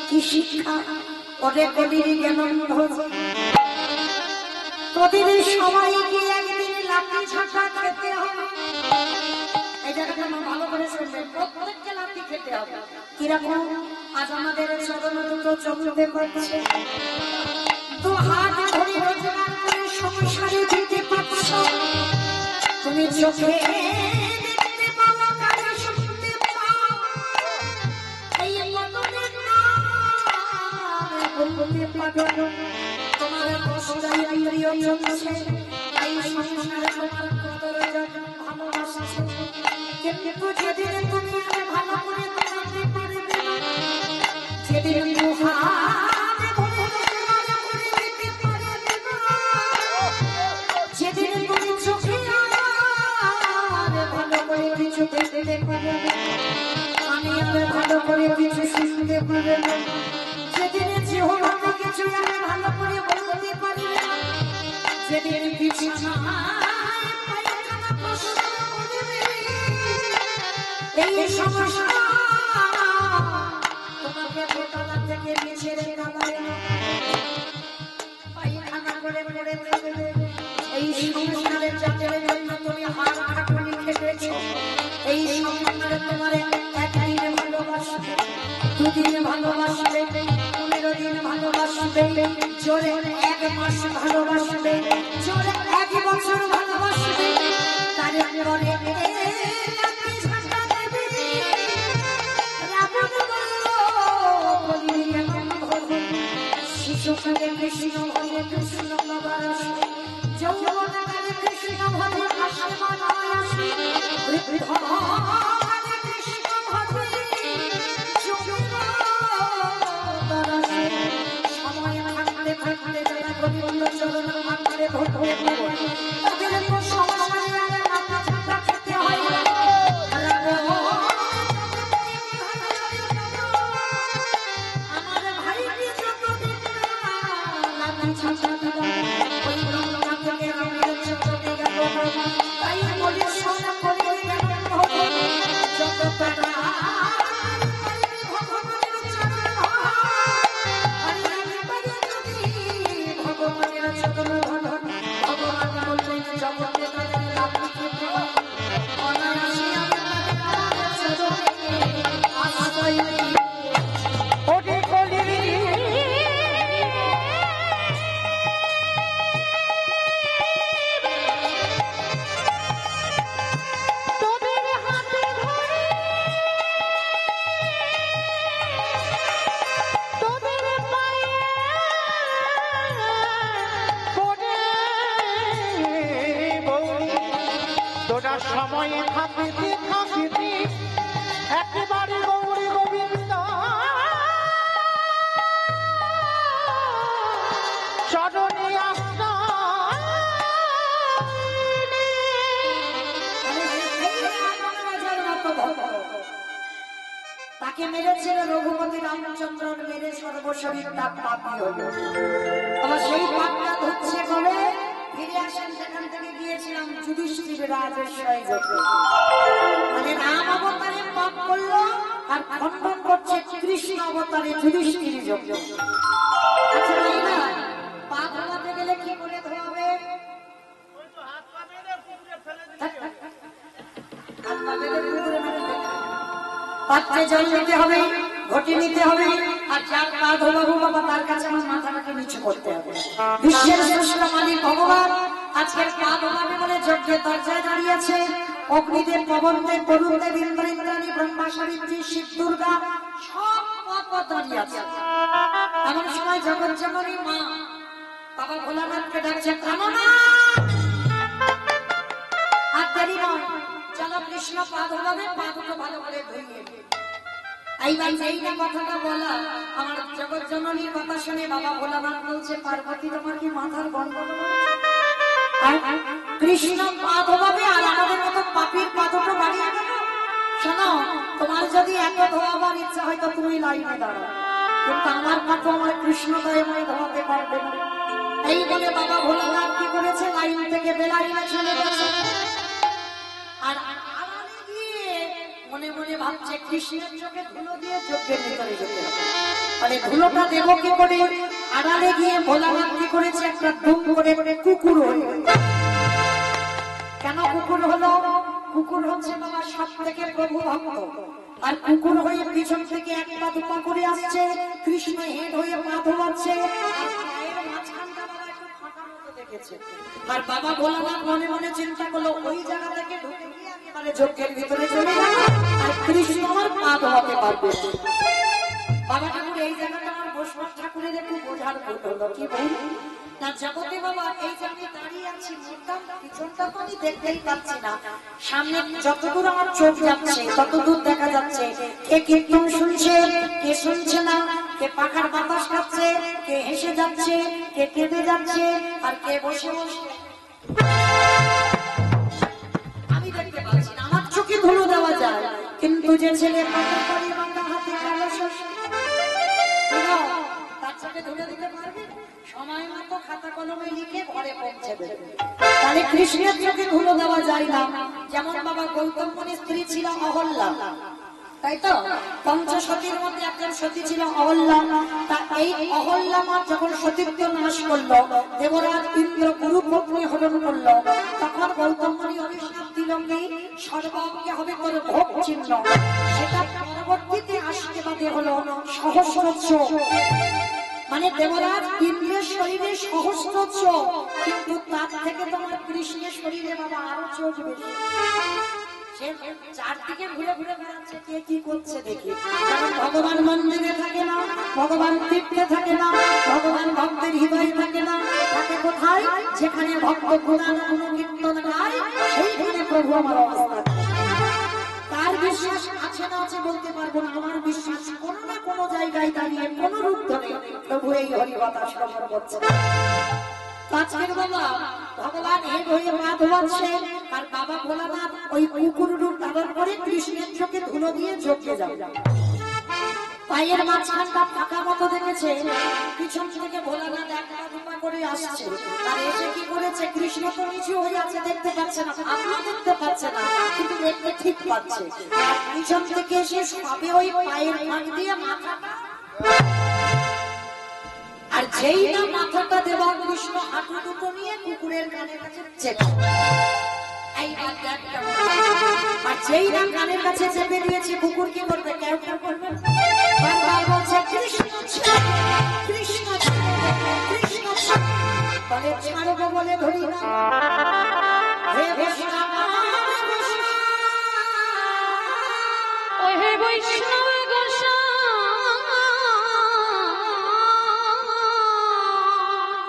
কি শিক্ষা? ওরে কলির জ্ঞান তোদের সবাইকে একদিন লাঠি ছাঁটা খেতে হবে। এই জায়গাটা আমার ভালো করে শুনবেন, প্রত্যেককে লাঠি খেতে হবে। কিরকম? আজ আমাদের চরণ দুটো চলতে পারছে, তো হাত ধরে রোজগার করে সংসারে দিতে পারছ, তুমি চোখে দেখতে পাও, কানে শুনতে পাও, এই মতনের নাম বলতে পারো, তোমার কষ্টাই প্রিয় চলছে, এই সংসারে তোমার কদর ভালোবাসছে, কিন্তু যেদিন তুমি ভালো করে বাঁচতে পারবে না, যেদিন যেদিন তুমি চোখে ভালো করে কিছু দেখতে পারবে, আমি ভালো করে কিছু শুনতে পারবে না, যেদিন জিহ্বাতে কিছু আমি ভালো করে বলতে পারবে না, যেদিন এই সমস্যা তোমাকে দোতলা থেকে নিচে পায়খানা করে পড়ে থাকবে, এই সংসারের জাতের জন্য তুমি হাত খাটুনি খেটেছো, এই সংসারে তোমার একদিন ভালোবাসবে, দুদিন ভালোবাসবে, 15 দিন ভালোবাসবে, জোরে 1 মাস ভালোবাসবে, জোরে 1 বছর ভালোবাসবে, তারপরে শিশুকালে কৃষ্ণ ভজে কৃষ্ণ বাবার যৌবনকালে কৃষ্ণ ভজে আসমান আসে, বৃদ্ধকালে কৃষ্ণ ভজে যৌবন আসে,
থাকিতে থাকিতে একেবারে গৌরী গোবিন্দ চরণে আসনা
তাকে মেরেছিল রঘুপতি রামচন্দ্র, মেরে সর্বশরীর তার পাপি হল। আবার সেই পাপটা ধরছে বলে ফিরে আসেন সেখান থেকে গিয়েছিলাম যুধিষ্ঠির রাজেশ্বরী যজ্ঞে। মানে রাম অবতারে পাপ করলো আর খণ্ডন করছে কৃষ্ণ অবতারে যুধিষ্ঠির যজ্ঞ। আচ্ছা তাই না, পা ধোয়াতে গেলে কি করে ধোয়াবে? হাত পা বেঁধে পুকুরে পাত্রে জল নিতে হবে, ঘটি নিতে হবে, আর যার পা ধোবাবো বাবা তার কাছে আমার মাথাটাকে নিচু করতে হবে। বিশ্বের স্রষ্টা মালিক ভগবান আজকের পা ধোবাবে বলে যজ্ঞের দরজায় দাঁড়িয়েছে। অগ্নিদেব, পবনদেব, বরুণদেব, ইন্দ্র, ইন্দ্রাণী, ব্রহ্মা, সাবিত্রী, শিব, দুর্গা সব পদ দাঁড়িয়ে আছে। এমন সময় জগৎ জননী মা বাবা ভোলানাথকে ডাকছে, কামনা আর দেরি নয়, চলো কৃষ্ণ পা ধোবাবে, পা দুটো ভালো করে ধুইয়ে। এইবার যেই না কথাটা বলা, আমার জগৎ জননীর কথা শুনে বাবা ভোলানাথ বলছে, পার্বতী তোমার কি মাথার গন্ডগোল হয়েছে? কৃষ্ণ পা ধোবাবে আর আমাদের মতো পাপির পা দুটো বাড়িয়ে গেল। শোনো, তোমার যদি এত ধোয়াবার ইচ্ছা হয় তো তুমি লাইনে দাঁড়াও, কিন্তু আমার পা তো আমার কৃষ্ণ দয়াময় ধোয়াতে পারবে না। এই বলে বাবা ভোলানাথ কি করেছে, লাইন থেকে বেলাইনে চলে গেছে। আর আড়ালে গিয়ে মনে মনে ভাবছে কৃষ্ণের চোখে ধুলো দিয়ে যজ্ঞের ভিতরে যেতে হবে। মানে ধুলোটা দেবো কি করে? আড়ালে গিয়ে ভোলানাথ কি করেছে, একটা দুম করে কুকুর হলো। কেন কুকুর হলো? কুকুর হচ্ছে বাবা সব থেকে প্রভু ভক্ত, আর কুকুর হয়ে পিছন থেকে একটা দুপা করে আসছে, কৃষ্ণ হেড হয়ে পা ধোয়াচ্ছে, আর পায়ের মাঝখানটা বাবা একটু ফাঁকা মতো দেখেছে। আর বাবা ভোলানাথ মনে মনে চিন্তা করলো, ওই জায়গা থেকে ঢুকে গিয়ে আমি এবারে যজ্ঞের ভিতরে চলে যাবো, আর কৃষ্ণ আমার পা ধোয়াতে পারবে। বাবা ঠাকুর এই জায়গাটা আমার বৈষ্ণব ঠাকুরের একটু বোঝার ভুল হলো, কি বল না জগতে বাবা, এই যে আমি দাঁড়িয়ে আছি, পিছনটা তো আমি দেখতেই পাচ্ছি না, সামনে যতদূর আমার চোখ যাচ্ছে ততদূর দেখা যাচ্ছে কে কীর্তন শুনছে, কে শুনছে না, কে পাখার বাতাস খাচ্ছে, কে হেসে যাচ্ছে, কে কেঁদে যাচ্ছে, আর কে বসে বসে আমি দেখতে পাচ্ছি না। আমার চোখে ধুলো দেওয়া যায়, কিন্তু যে ছেলে পাকা করে বাঁধা হাতে কালো শস্য, তার চোখে ধুলে দিতে পারবে? সময় মতো খাতা কলমে লিখে ঘরে পৌঁছে দেবে। তাহলে কৃষ্ণের চোখে ধুলো দেওয়া যায় না। যেমন বাবা গৌতম মুনির স্ত্রী ছিল অহল্যা, তাই তো? পঞ্চসতীর মধ্যে একজন সতী ছিল অহল্যা। তা এই অহল্যা মা যখন সতীত্ব নাশ করলো, দেবরাজ ইন্দ্র গুরু পত্নী হরণ করলো, তখন গৌতম মুনি অভিশাপ দিল কি সর্বাঙ্গে হবে তোর ভোগ চিহ্ন। সেটা পরবর্তীতে আসতে বাদে হলো সহস্র চোখ। মানে দেবরাজ ইন্দ্রের শরীরে সহস্র চোখ, কিন্তু তার থেকে তোমার কৃষ্ণের শরীরে বাবা আরো চোখ বেশি। সে চারদিকে ঘুরে ঘুরে বেড়াচ্ছে, কে কি করছে দেখি। কারণ ভগবান মন্দিরে থাকে না, ভগবান তীর্থে থাকে না, ভগবান ভক্তের হৃদয়ে থাকে না, থাকে কোথায়? যেখানে ভক্ত গুণান গুণকীর্তন গায়, সেইখানে প্রভু আমার অবস্থা। তার বিশ্বাস আছে না আছে বলতে পারবো না, আমার বিশ্বাস কোনো না কোনো জায়গায় দাঁড়িয়ে কোন রূপ ধরে প্রভু এই হরিকথা শ্রবণ করছে। আজকের বাবা ভগবান হেড হয়ে পা ধোয়াচ্ছে, আর বাবা ভোলানাথ ওই কুকুর রূপ ধারণ করে কৃষ্ণের চোখে ধুলো দিয়ে যজ্ঞে যাবে। পায়ের মাঝখানটা ফাঁকা মতো দেখেছে, পিছন থেকে ভোলানাথ একটা দুপা করে আসছে, আর এসে কি করেছে, কৃষ্ণ তো নিচু হয়ে আছে, দেখতে পাচ্ছে না, আপনিও দেখতে পাচ্ছে না, কিন্তু দেখতে ঠিক পাচ্ছে। আর পিছন থেকে এসে সবে ওই পায়ের ফাঁক দিয়ে মাথাটা, আর যেই না মাথাটা দেবা কৃষ্ণ হাঁটু দুটো নিয়ে কুকুরের কানের কাছে চেপে, আর যেই না কানের কাছে চেপে দিয়েছে, কুকুর কি করবে? কেউ কেউ করবে, বলছে কৃষ্ণ কৃষ্ণ কৃষ্ণ, বলে ছাড়বো বলে ধরি না, হে বৈষ্ণব হে বৈষ্ণব গোসাই,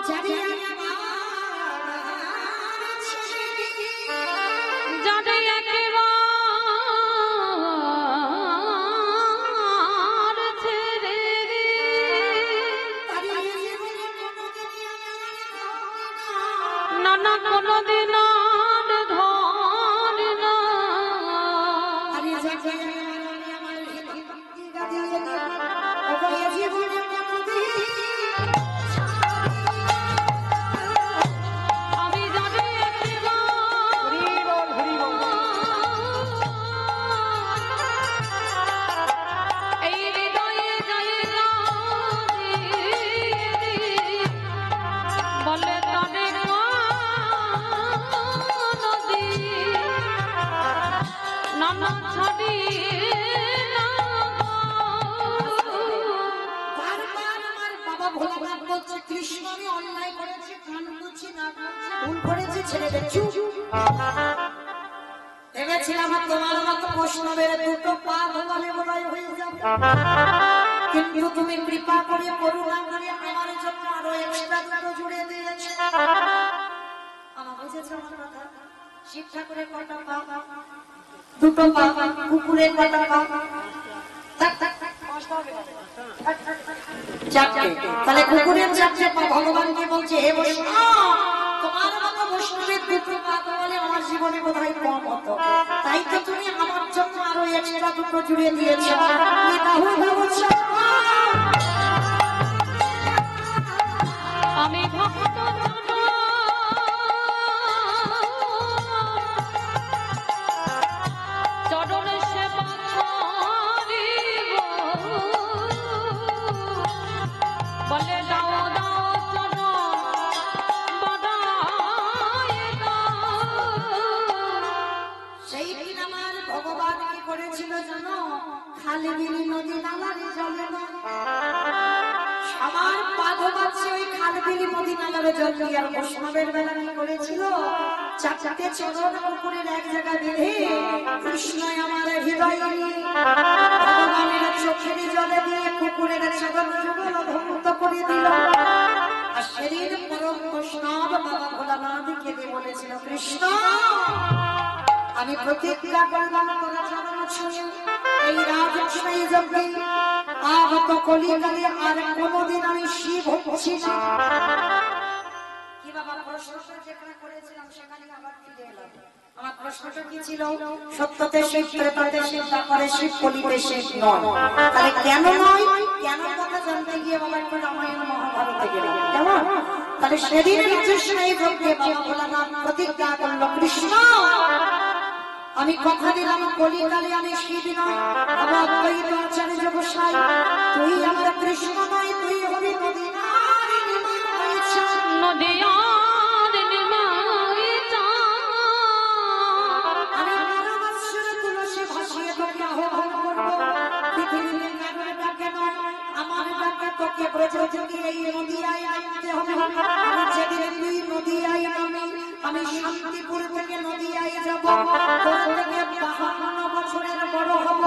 জানি একেবারে ভুল করেছি ছেলেদের চুপ। ভেবেছিলাম তোমার মতো বৈষ্ণবের দুটো পা ভোগালে বোধহয় হয়ে যাবে, কিন্তু তুমি কৃপা করে করুণা করে আমার জন্য আরো এক্সট্রা দুটো জুড়ে দিয়েছো। আমার বুঝেছো আমার কথা? শিব ঠাকুরের কটা পা? দুটো পা। কুকুরের কটা পা? চারটে। তাহলে কুকুরের চারটে পা। ভগবানকে বলছে, হে বৈষ্ণব, তোমার মতো বৈষ্ণবের দুটো পা বলে আমার জীবনে বোধহয় কম হতো, তাই তো তুমি আমার জন্য আরো এক্সট্রা দুটো জুড়ে দিয়েছো।
আমি ভক্ত চরণ সেবা করিব, বলে দাও দাও চরণ বাদায় দাও।
সেই দিন আমার ভগবান কি করেছিল জানো? খালি বিলি নদী নালার জলে আমার পা ধোবাচ্ছে ওই খালবিলি নদী নালার জল দিয়ে। আর বৈষ্ণবের বেলা কি করেছিল? চারটে চরণ কুকুরের এক জায়গায় বেঁধে কৃষ্ণ আমার হৃদয় ভগবানের চোখের জলে দিয়ে কুকুরের চরণ যুগল ধৌত করে দিল। আর সেদিন পরম বৈষ্ণব বাবা ভোলানাথ কেঁদে বলেছিল, কৃষ্ণ আমি প্রতিজ্ঞা করলাম তোরা চরণ ছুঁয়ে এই রাজশাহী যজ্ঞে আগত কলিকালে আর কোনদিন আমি শিব হচ্ছি না। কি বাবা প্রশ্নটা যেখানে করেছিলাম সেখানে আবার ফিরে এলাম। আমার প্রশ্নটা কি ছিল? সত্যতে শিব, ত্রেতাতে শিব, তারপরে শিব, কলিতে শিব নয়। তাহলে কেন নয়? কেন কথা জানতে গিয়ে বাবা একটু রামায়ণ মহাভারতে গেলাম, কেমন? তাহলে সেদিন রাজশাহী যজ্ঞে বাবা ভোলানাথ প্রতিজ্ঞা করল, কৃষ্ণ আমি কথা দিলাম কলিকালে আমি শিব নয়, আমার অদ্বৈত আচার্য গোসাই তুই আমার কৃষ্ণ নয়, তুই হবি নদীনার নিমাইছা।
নদিয়ার নিমাইছা।
আমি 12 বৎসর তুলসী ভাসিয়ে তোকে আহ্বান করবো, পৃথিবীতে কারোর ডাকে নয় আমার ডাকে তোকে ব্রজযোগী এই নদিয়ায় নামতে হবে। আমি যেদিন তুই নদিয়ায় নামি আমি শান্তিপুর থেকে নদিয়ায় যাব, তোর থেকে 52 বছরের বড় হব।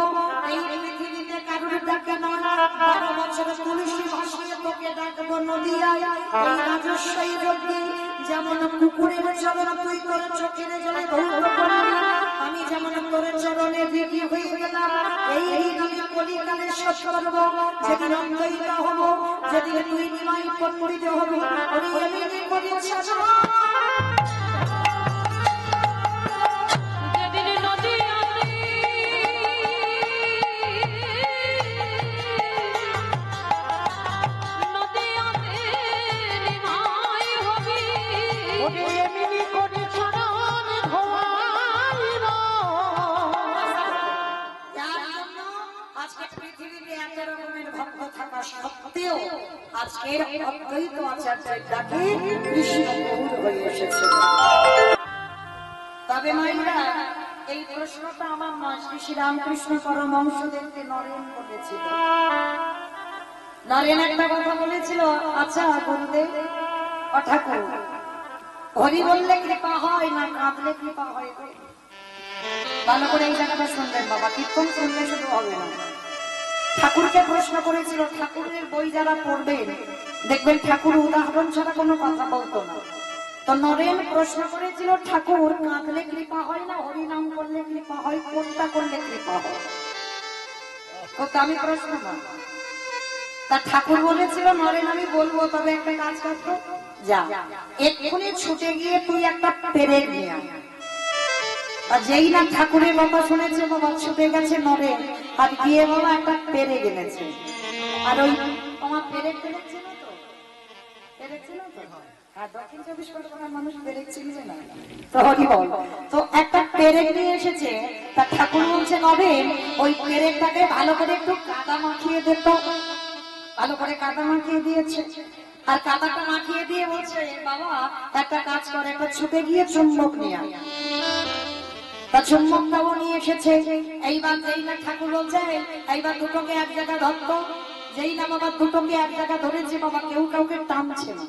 এই পৃথিবীতে কারোর ডাকে নয় 12 বছর তুলসী ভাসিয়ে তোকে ডাকবো নদিয়ায়। এই রাজস্বই যজ্ঞে যেমন কুকুরের চরণ তুই তোর চোখের জলে ধৌত করবি, আমি যেমন তোর চরণে বিধি হয়ে গেলাম। এই আমি কলিকালে শেষ করব, যেদিন অদ্বৈত হব, যেদিন তুই নিমাই পণ্ডিত হবি। আমি করেছি
যেদিন নদিয়াতে নদিয়াতে নিমাই হবি,
ওরে এমনি করে চরণ ধোয়াইল।
যার জন্য আজকে পৃথিবীতে এত রকমের ভক্ত থাকা সত্ত্বেও আজকের অদ্বৈত আচার্যের ডাকে কৃষ্ণ গৌর হয়ে এসেছে। তবে মাইরা এই প্রশ্নটা আমার নয়, শ্রী শ্রী রামকৃষ্ণ পরমহংসদেবকে নরেন বলেছিল। নরেন একটা কথা বলেছিল, আচ্ছা গুরুদেব ও ঠাকুর, হরি বললে কৃপা হয় না কাঁদলে কৃপা হয়? ভালো করে এই জায়গাটা শুনবেন বাবা, কীর্তন শুনলে শুধু হবে না। ঠাকুরকে প্রশ্ন করেছিল, ঠাকুরের বই যারা পড়বেন দেখবেন ঠাকুর উদাহরণ ছাড়া কোনো কথা বলতো না। তো নরেন প্রশ্ন করেছিল, ঠাকুর কাঁদলে কৃপা হয় না হরি নাম করলে কৃপা হয়, কোনটা করলে কৃপা হয়? তো আমি প্রশ্ন না, তা ঠাকুর বলেছিল, নরেন আমি বলবো, তবে একটা কাজ করতো, যা এক্ষুনি ছুটে গিয়ে তুই একটা পেরেক নিয়ে আয়। আর যেই না ঠাকুরের কথা শুনেছে বাবা ছুটে গেছে নরেন, আর গিয়ে বাবা একটা পেরেক এনেছে। আর ওই তোমার পেরেক ছিল তো, পেরেক ছিল তো, আর দক্ষিণ 24 পরগনার মানুষ পেরেক চিনবে না তো, হরি বল। তো একটা পেরেক নিয়ে এসেছে, তা ঠাকুর বলছে নরেন ওই পেরেকটাকে ভালো করে একটু কাদা মাখিয়ে দিত। ভালো করে কাদা মাখিয়ে দিয়েছে, আর কাদাটা মাখিয়ে দিয়ে বলছে, বাবা একটা কাজ করে, একটা ছুটে গিয়ে চুম্বক নিয়ে আয়। তা চুম্বকটাও নিয়ে এসেছে। এইবার যেই না ঠাকুর বলছে এইবার দুটোকে এক জায়গায় ধরতো, যেই না বাবা দুটোকে এক জায়গায় ধরেছে বাবা, কেউ কাউকে টানছে না।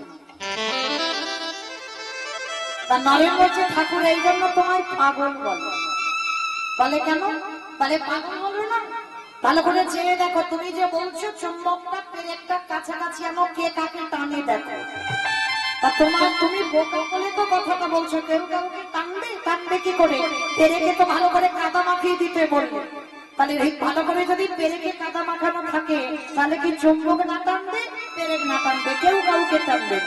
তা নরেন বলছে ঠাকুর এই জন্য তোমায় পাগল বলে। বলে কেন? বলে পাগল বলবে না, ভালো করে চেয়ে দেখো, তুমি যে বলছো চুম্বকটা পেরেকটা কাছাকাছি আনো, কে কাকে টানে দেখো। তা তুমি বোকা বলে তো কথাটা বলছো, কেউ কাউকে টানবে? টানবে কি করে? পেরেকে তো ভালো করে কাদা মাখিয়ে দিতে বলবে। তাহলে ভালো করে যদি পেরেকে কাদা মাখানো থাকে, তাহলে কি চুম্বক না টানবে, পেরেক না টানবে, কেউ কাউকে টানবে।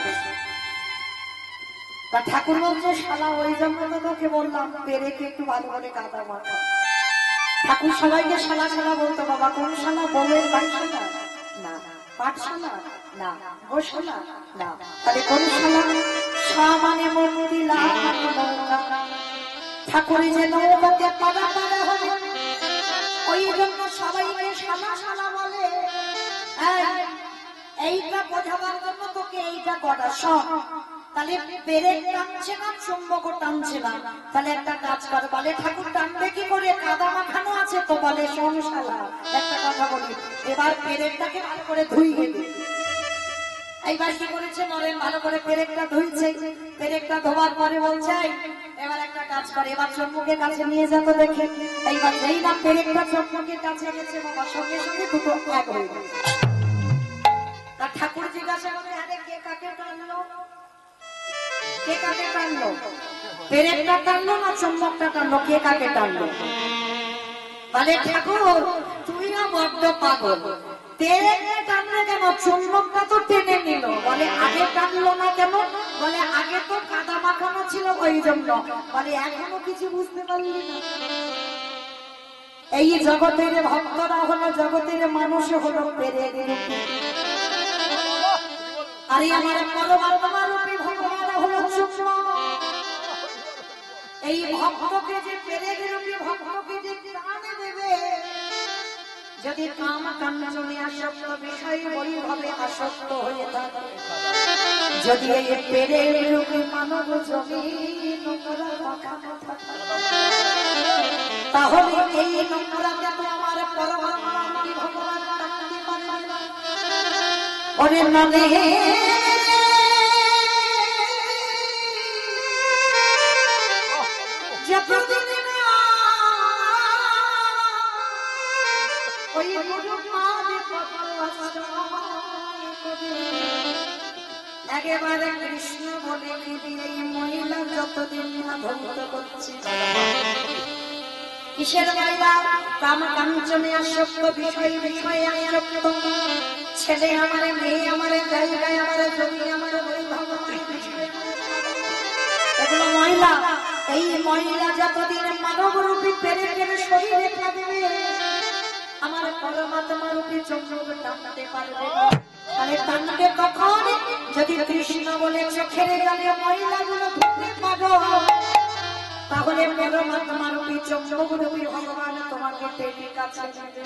তা ঠাকুর বলছে শালা ওই জন্য তো তোকে বললাম পেরেকে একটু ভালো করে কাদা মাখা। ঠাকুর সবাইকে শালা শালা বলতো। বাবা কোন শালা? বউয়ের পাঠশালা না, পাঠশালা না, গোশালা না, তাহলে কোন শালা? শা মানে মন্দির, লা মানে নৌকা। ঠাকুরের যে নৌকাতে পাড়া পাড়া হবে, ওই জন্য সবাইকে শালা শালা বলে। এইটা বোঝাবার জন্য তোকে এইটা করা সব। তাহলে পেরেক টানছে না, চুম্বক টানছে না। তাহলে একটা কাজ কর, বলে ঠাকুর টানবে কি করে? কাদা মাখানো আছে তো। বলে শোন শালা, একটা কথা বলি, এবার পেরেকটাকে ভালো করে ধুইয়ে দে। এইবার কি করেছে নরেন? ভালো করে পেরেকটা ধুইছে। পেরেকটা ধোয়ার পরে বলছে এবার একটা কাজ করে, এবার চুম্বকের কাছে নিয়ে যাবো দেখে। এইবার যেই না পেরেকটা চুম্বকের কাছে গেছে, বাবা সঙ্গে সঙ্গে দুটো এক হয়ে গেছে। তা ঠাকুর জিজ্ঞাসা করে, আরে কে কাকে টানলো? কে কাকে টানলো? পেরেকটা টানলো না চুম্বকটা টানলো? কে কাকে টানলো? বলে ঠাকুর তুইও বড্ড পাগল, পেরেকটা টানলে কেন, চুম্বকটা তো টেনে নিল। বলে আগে টানলো না কেন? বলে আগে তো কাদা মাখানো ছিল ওই জন্য। বলে এখনো কিছু বুঝতে পারলি না? এই জগতের ভক্তরা হলো, জগতের মানুষ হলো পেরেক। আরে আমার পরমাত্মা রূপী ভগবান হলো চুম্বক। এই ভক্তকে যে পেরেক রূপী ভক্তকে যে টানে দেবে, যদি কাম কাঞ্চনে আসক্ত বিষয় বৈভবে আসক্ত হয়ে থাকে, যদি এই পেরেক রূপী মানব জমিন নোংরা মাখানো থাকে, তাহলে এই নোংরাকে তো আমার পরমাত্মা রূপী ভগবান টানতে পারবে না। ওরে নলে যতদিন ওই একেবারে কৃষ্ণ বলে এই মহিলা যতদিন না ধ্বংস করছে। কিসের মহিলা? কাম কাঞ্চনে আসক্ত, বিষয় বিষয়ে আসক্ত। ছেলে আমার, মেয়ে আমার, জায়গায় আমার, জমি আমার, বৈভব এগুলো মহিলা। এই মহিলা যতদিন মানব রূপী পেরেকের শরীরে থাকবে, আমার পরমাত্মা রূপী চোখ টানতে পারবে না। তাহলে টানবে কখন? যদি কৃষ্ণ বলে চোখের জলে মহিলাগুলো ধুতে পারো, তাহলে পরমাত্মা রূপী চোখ রূপী ভগবান তোমাকে টেনে কাছে নেবে।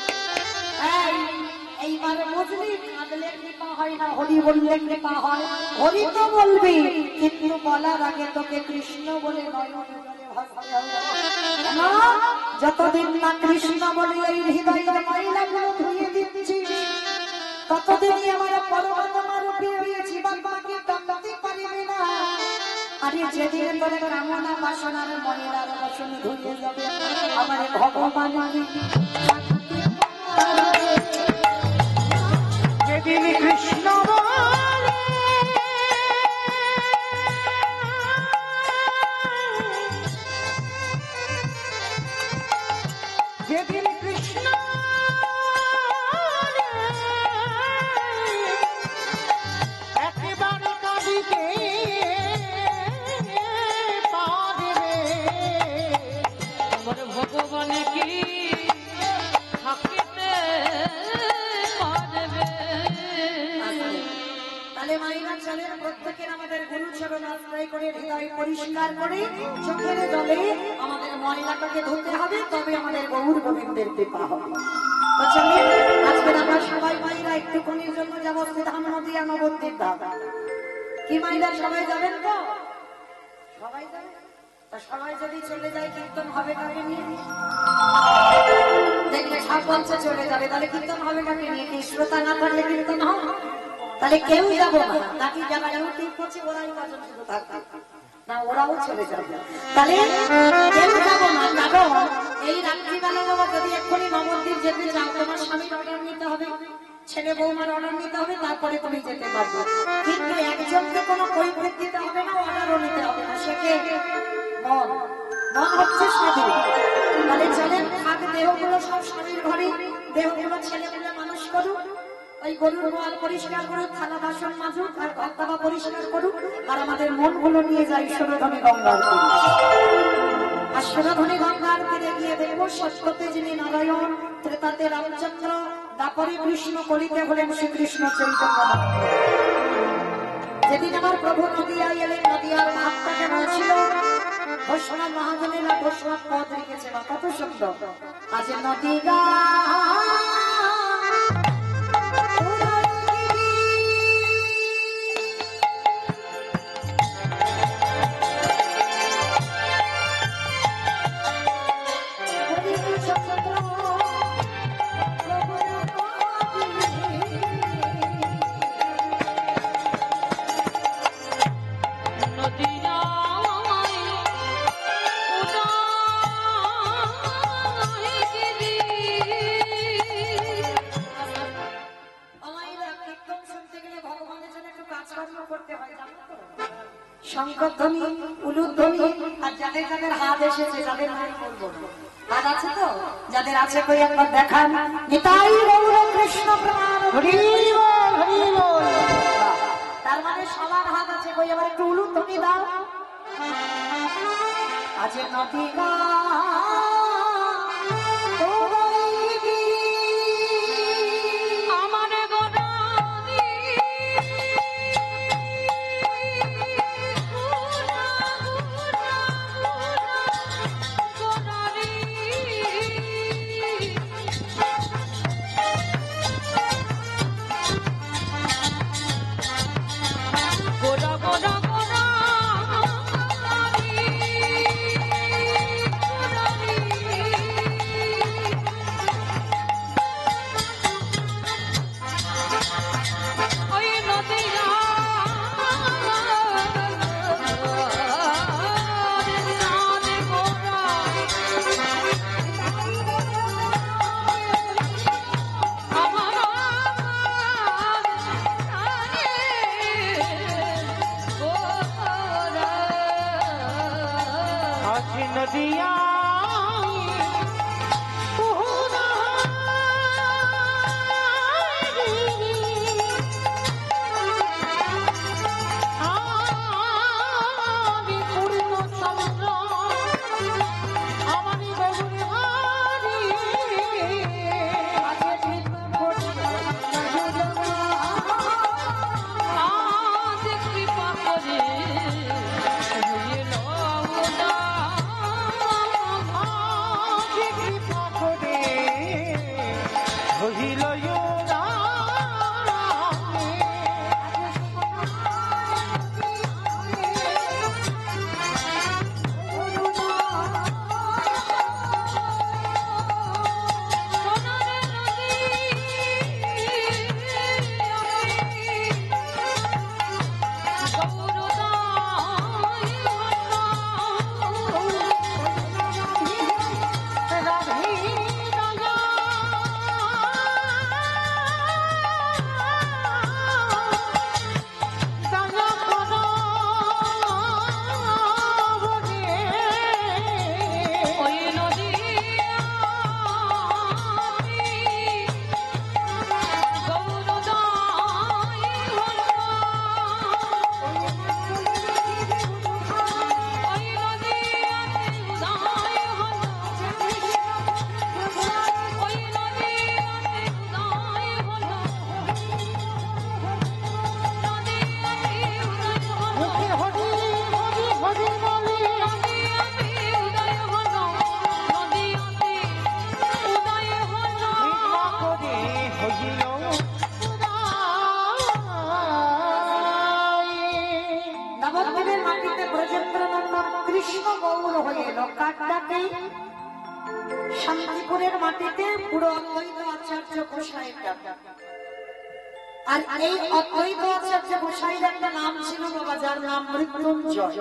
এইবার বুঝলি, কাঁদলে কৃপা হয় না, হরি বললে কৃপা হয়। হরি তো বলবি, কিন্তু বলার আগে তোকে কৃষ্ণ বলে নয় যতদিন না কৃষ্ণ বলে এই হৃদয়ের মহিলাগুলো ধুয়ে দিচ্ছি, ততদিনই আমার পরমাত্মা রূপী জীবাত্মাকে টানতে পারবে না। আরে যেদিন তোর কামনা বাসনার মহিলার বাসন ধুয়ে যাবে, আমার ভগবান
যেদিন কৃষ্ণ বলে, যেদিন কৃষ্ণ একেবারে কাঁদিতে পারবে,
আমার ভগবান কি থাকিতে পারবে?
তাহলে মাইনা চলেন প্রত্যেকের আমাদের গুরুচরণ আশ্রয় করে হৃদয় পরিষ্কার করে চোখের জলে আমাদের ময়লাটাকে ধুতে হবে, তবে আমাদের গৌর গোবিন্দের কৃপা হবে। তো চলেন আজকে আমরা সবাই মাইরা একটুখানির জন্য যাবো সিধাম নদিয়া নবদ্বীপ ধাম। কি মাইরা সবাই যাবেন তো? সবাই যাবেন? তা সবাই যদি চলে যায় কীর্তন হবে কাকে নিয়ে? দেখলে সাপঞ্চে চলে যাবে, তাহলে কীর্তন হবে কাকে নিয়ে? কি শ্রোতা না থাকলে কীর্তন হবে? তাহলে কেউ যাবো না, নাকি যারা ইউটিউব করছে ওরাই বাজন শুধু থাকবে। না ওরাও চলে যাবে। তাহলে কেউ যাবো না, কারণ এই রাত্রিবেলা বাবা যদি এক্ষুনি নবদ্বীপ যেতে চাও তোমার স্বামীর অর্ডার নিতে হবে, ছেলে বৌমার অর্ডার নিতে হবে, তারপরে তুমি যেতে পারবে। কিন্তু একজনকে কোনো কৈফিয়ত দিতে হবে না, অর্ডারও নিতে হবে না, সেকে মন মন হচ্ছে সাধু। তাহলে চলেন থাক দেহগুলো সব স্বামীর ঘরে, দেহগুলো ছেলেগুলো মানুষ করুক, ওই গরুর গোয়াল পরিষ্কার করুক, থালা বাসন মাজুক, আর ঘর দাবা পরিষ্কার করুক, আর আমাদের মনগুলো নিয়ে যাই সুরধনী গঙ্গার তীরে। আর সুরধনী গঙ্গার তীরে গিয়ে দেখবো সত্যতে যিনি নারায়ণ, ত্রেতাতে রামচন্দ্র, দাপরে কৃষ্ণ, কলিতে হলেন শ্রীকৃষ্ণ চৈতন্য। যেদিন আমার প্রভু নদিয়ায় এলেন, নদিয়ার ভাবটা কেমন ছিল, ঘোষণা মহাজনেরা ঘোষণা পদ রেখেছে বা কত সুন্দর। আজ নদিয়া শঙ্করধ্বনি, উলুধ্বনি, আর যাদের যাদের হাত এসেছে, যাদের নাম বলবো, হাত আছে তো, যাদের আছে কই একবার দেখান। নিতাই গৌর কৃষ্ণ প্রাণ,
হরি বল, হরি বল।
তার মানে সবার হাত আছে, কই এবার একটু উলুধ্বনি দাও। আজ নদিয়া
নদিয়া শান্তিপুরের মাটিতে পুরো অদ্বৈত আচার্য গোসাইয়ের ডাক। আর এই অদ্বৈত আচার্য গোসাইয়ের একটা নাম ছিল বাবা
যার নাম মৃত্যুঞ্জয়।